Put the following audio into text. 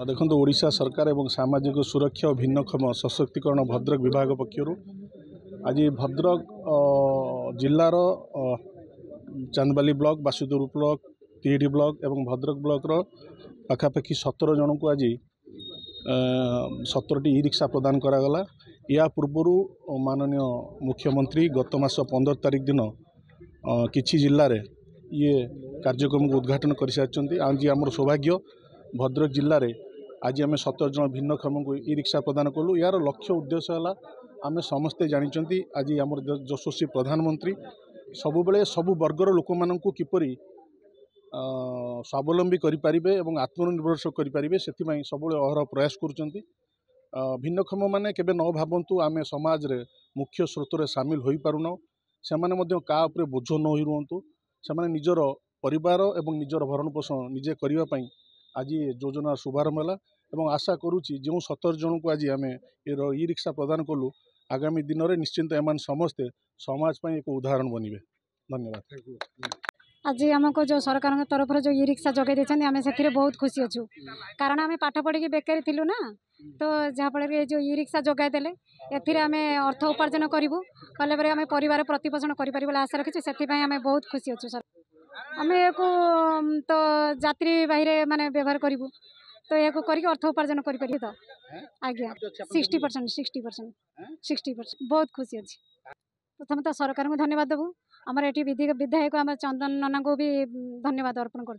देखो ओडिशा सरकार एवं सामाजिक सुरक्षा और भिन्नक्षम सशक्तिकरण भद्रक विभाग पक्षर आज भद्रक जिलार Chandbali block Basudev block Tihidi block एवं भद्रक ब्लॉक पाखापाखि 17 जन को आज 17टी ई रिक्शा प्रदान करागला। या पूर्वर माननीय मुख्यमंत्री गत मास 15 तारिख दिन किछि जिले में ये कार्यक्रम को उद्घाटन कर सारी। आज आम सौभाग्य भद्रक जिले में आज आम 17 जन भिन्नक्षम को ई रिक्शा प्रदान कलु। यार लक्ष्य उद्देश्य है आम समस्ते जानते आज आम यशस्वी प्रधानमंत्री सबुबले सबु वर्गर लोक मान किपरि स्वावलंबी करें और आत्मनिर्भरशील करें से सब अहर प्रयास कर भिन्नक्षम माने केबे न भावतु आम समाज रे मुख्य स्रोत रे सामिल हो पारुना से का उपरे बोझ न हो रुहतु से निजर परिवार और निजर भरण पोषण निजे करने आज योजना शुभारंभ है और आशा करुच्ची जो 17 जन को आज आम ई रिक्शा प्रदान कलु आगामी दिन में निश्चिंत एम समस्ते समाज पर एक उदाहरण बनवे। धन्यवाद। आज आमको जो सरकार तरफ जो ई रिक्शा जगह देते आम से बहुत खुशी अच्छु कारण आम पाठ पढ़ी बेकारी थिलु ना तो जहाँफल जो ई रिक्शा जगह देले एम अर्थ उपार्जन करूँ कले आम परिवार प्रतिपोषण कर आशा रखी से आम बहुत खुशी अच्छु सर आम या तो यात्री बाहर माने व्यवहार करूँ तो या करके अर्थ उपार्जन कर तो आज्ञा 60% बहुत खुशी अच्छी। प्रथम तो सरकार को धन्यवाद देवु आमर ये विधायक आम चंदन नना को भी धन्यवाद अर्पण कर।